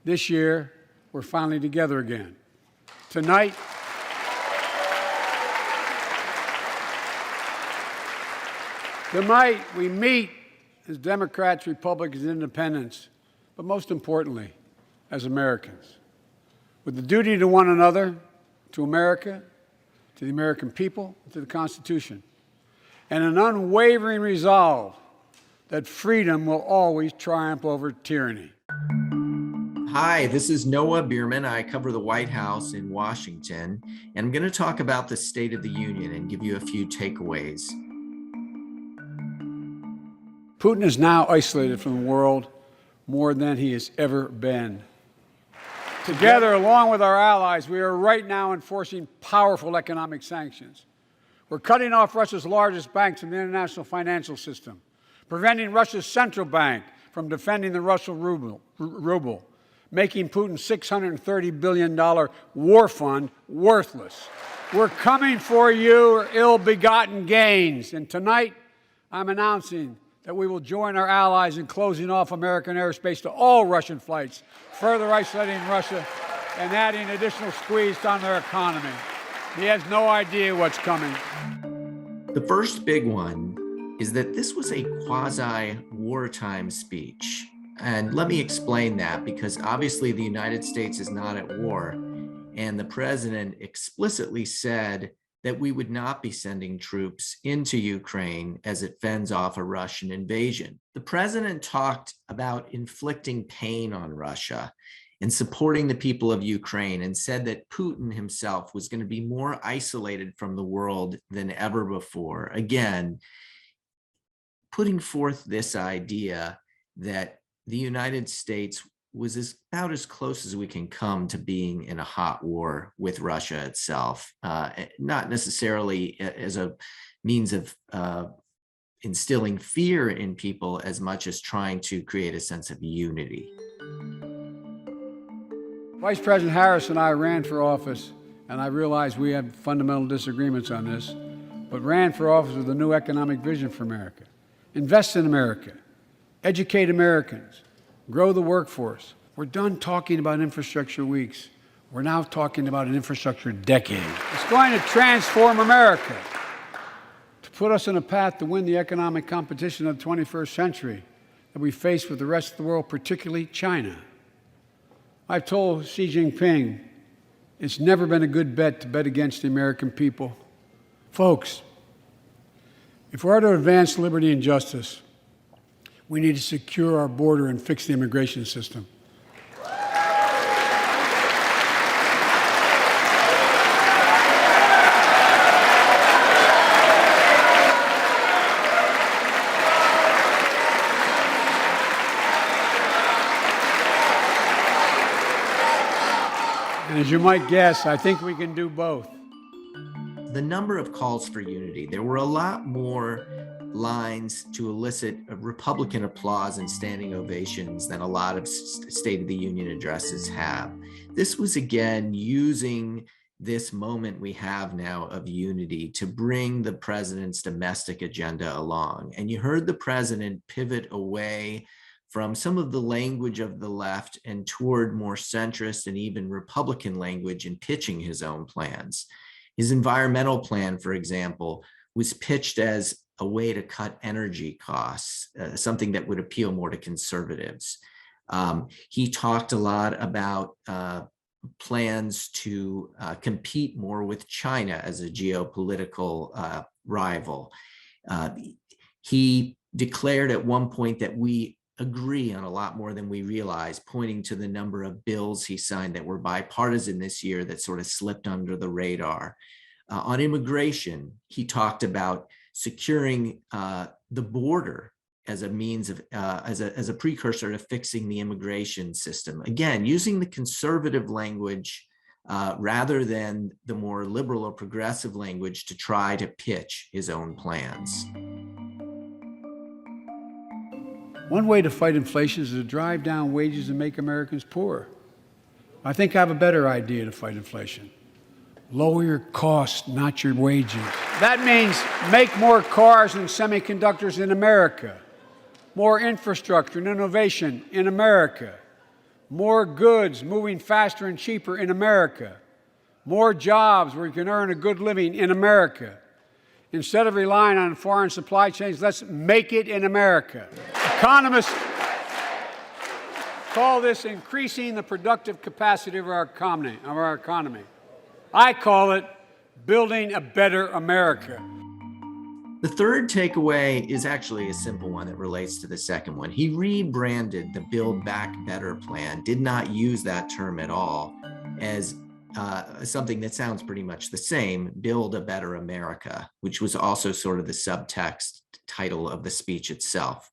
This year, we're finally together again. Tonight, we meet as Democrats, Republicans, and Independents, but most importantly, as Americans, with the duty to one another, to America, to the American people, to the Constitution, and an unwavering resolve that freedom will always triumph over tyranny. Hi, this is Noah Bierman. I cover the White House in Washington, and I'm going to talk about the State of the Union and give you a few takeaways. Putin is now isolated from the world more than he has ever been. Together, along with our allies, we are right now enforcing powerful economic sanctions. We're cutting off Russia's largest banks from the international financial system, preventing Russia's central bank from defending the Russian ruble, making Putin's $630 billion war fund worthless. We're coming for your ill-begotten gains. And tonight, I'm announcing that we will join our allies in closing off American airspace to all Russian flights, further isolating Russia and adding additional squeeze on their economy. He has no idea what's coming. The first big one is that this was a quasi-wartime speech. And let me explain that, because obviously the United States is not at war. And the president explicitly said that we would not be sending troops into Ukraine as it fends off a Russian invasion. The president talked about inflicting pain on Russia and supporting the people of Ukraine, and said that Putin himself was going to be more isolated from the world than ever before. Again, putting forth this idea that the United States was about as close as we can come to being in a hot war with Russia itself, not necessarily as a means of instilling fear in people as much as trying to create a sense of unity. Vice President Harris and I ran for office, and I realize we have fundamental disagreements on this, but ran for office with a new economic vision for America. Invest in America, educate Americans, grow the workforce. We're done talking about infrastructure weeks. We're now talking about an infrastructure decade. It's going to transform America, to put us on a path to win the economic competition of the 21st century that we face with the rest of the world, particularly China. I've told Xi Jinping it's never been a good bet to bet against the American people. Folks, if we're to advance liberty and justice, we need to secure our border and fix the immigration system. And as you might guess, I think we can do both. The number of calls for unity, there were a lot more lines to elicit Republican applause and standing ovations than a lot of State of the Union addresses have. This was, again, using this moment we have now of unity to bring the president's domestic agenda along. And you heard the president pivot away from some of the language of the left and toward more centrist and even Republican language in pitching his own plans. His environmental plan, for example, was pitched as a way to cut energy costs, something that would appeal more to conservatives. He talked a lot about plans to compete more with China as a geopolitical rival. He declared at one point that we agree on a lot more than we realize, pointing to the number of bills he signed that were bipartisan this year that sort of slipped under the radar. On immigration, he talked about securing the border as a means of, as a precursor to fixing the immigration system. Again, using the conservative language rather than the more liberal or progressive language to try to pitch his own plans. One way to fight inflation is to drive down wages and make Americans poorer. I think I have a better idea to fight inflation. Lower your costs, not your wages. That means make more cars and semiconductors in America, more infrastructure and innovation in America, more goods moving faster and cheaper in America, more jobs where you can earn a good living in America. Instead of relying on foreign supply chains, let's make it in America. Economists call this increasing the productive capacity of our economy. I call it building a better America. The third takeaway is actually a simple one that relates to the second one. He rebranded the Build Back Better plan, did not use that term at all, as something that sounds pretty much the same, Build a Better America, which was also sort of the subtext title of the speech itself.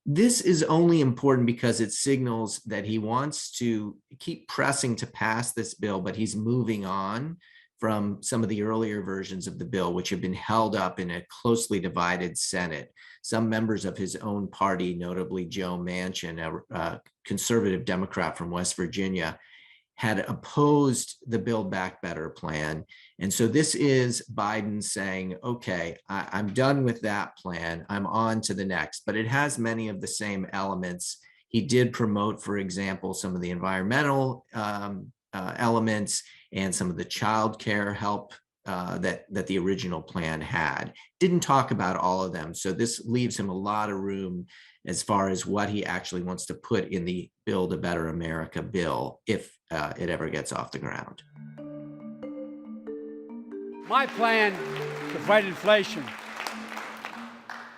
This is only important because it signals that he wants to keep pressing to pass this bill, but he's moving on from some of the earlier versions of the bill, which have been held up in a closely divided Senate. Some members of his own party, notably Joe Manchin, a conservative Democrat from West Virginia, had opposed the Build Back Better plan. And so this is Biden saying, okay, I'm done with that plan. I'm on to the next, but it has many of the same elements. He did promote, for example, some of the environmental elements and some of the child care help that the original plan had. Didn't talk about all of them. So this leaves him a lot of room as far as what he actually wants to put in the Build a Better America bill, if it ever gets off the ground. My plan to fight inflation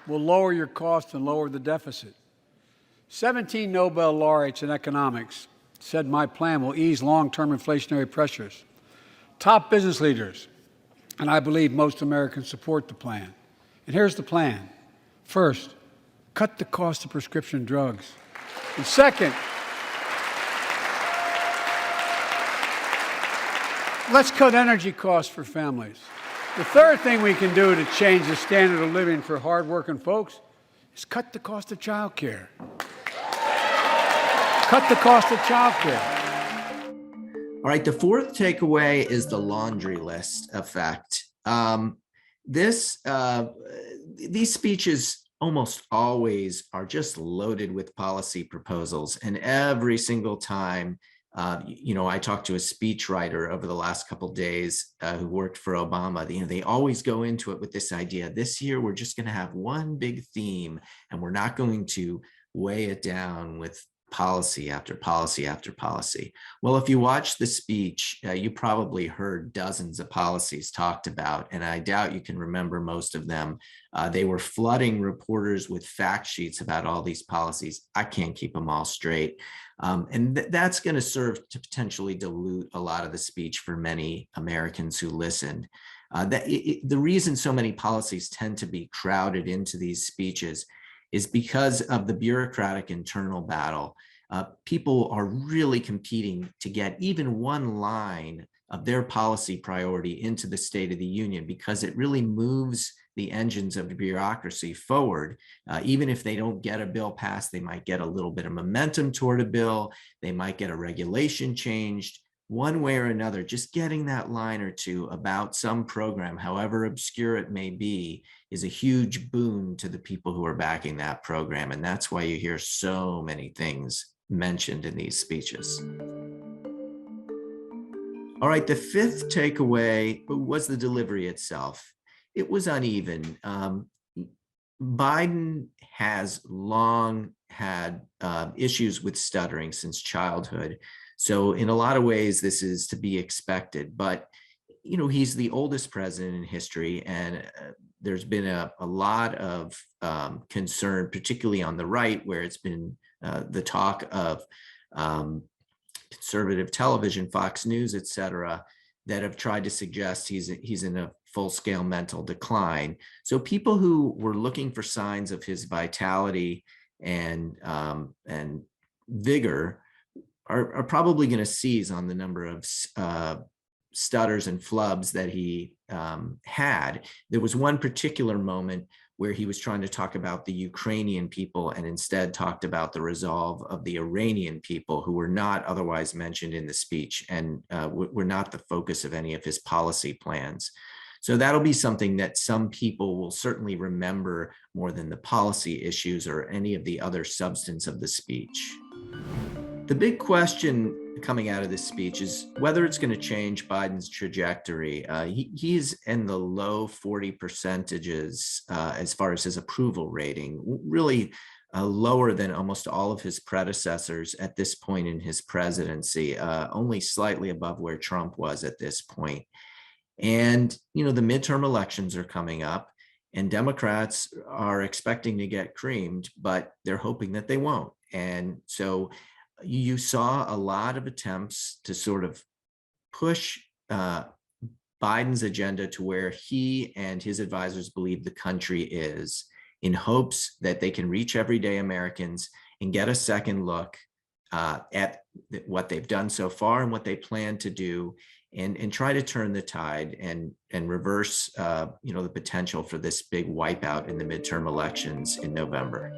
will lower your cost and lower the deficit. 17 Nobel laureates in economics said my plan will ease long-term inflationary pressures. Top business leaders, and I believe most Americans support the plan. And here's the plan. First, cut the cost of prescription drugs. And second, let's cut energy costs for families. The third thing we can do to change the standard of living for hardworking folks is cut the cost of child care. Cut the cost of child care. All right, the fourth takeaway is the laundry list effect. These speeches almost always are just loaded with policy proposals, and every single time, I talked to a speechwriter over the last couple of days who worked for Obama. They always go into it with this idea: this year we're just going to have one big theme, and we're not going to weigh it down with policy after policy after policy. Well, if you watch the speech, you probably heard dozens of policies talked about, and I doubt you can remember most of them. They were flooding reporters with fact sheets about all these policies. I can't keep them all straight. And that's going to serve to potentially dilute a lot of the speech for many Americans who listened. The reason so many policies tend to be crowded into these speeches is because of the bureaucratic internal battle. People are really competing to get even one line of their policy priority into the State of the Union, because it really moves the engines of the bureaucracy forward. Even if they don't get a bill passed, they might get a little bit of momentum toward a bill. They might get a regulation changed. One way or another, just getting that line or two about some program, however obscure it may be, is a huge boon to the people who are backing that program. And that's why you hear so many things mentioned in these speeches. All right, the fifth takeaway was the delivery itself. It was uneven. Biden has long had issues with stuttering since childhood. So in a lot of ways, this is to be expected. But, he's the oldest president in history, and there's been a lot of concern, particularly on the right, where it's been the talk of conservative television, Fox News, et cetera, that have tried to suggest he's in a full-scale mental decline. So people who were looking for signs of his vitality and vigor are probably going to seize on the number of stutters and flubs that he had. There was one particular moment where he was trying to talk about the Ukrainian people and instead talked about the resolve of the Iranian people, who were not otherwise mentioned in the speech and were not the focus of any of his policy plans. So that'll be something that some people will certainly remember more than the policy issues or any of the other substance of the speech. The big question coming out of this speech is whether it's going to change Biden's trajectory. He's in the low 40 percentages as far as his approval rating, really lower than almost all of his predecessors at this point in his presidency, only slightly above where Trump was at this point. And, the midterm elections are coming up, and Democrats are expecting to get creamed, but they're hoping that they won't. And so you saw a lot of attempts to sort of push Biden's agenda to where he and his advisors believe the country is, in hopes that they can reach everyday Americans and get a second look at what they've done so far and what they plan to do, and try to turn the tide and reverse the potential for this big wipeout in the midterm elections in November.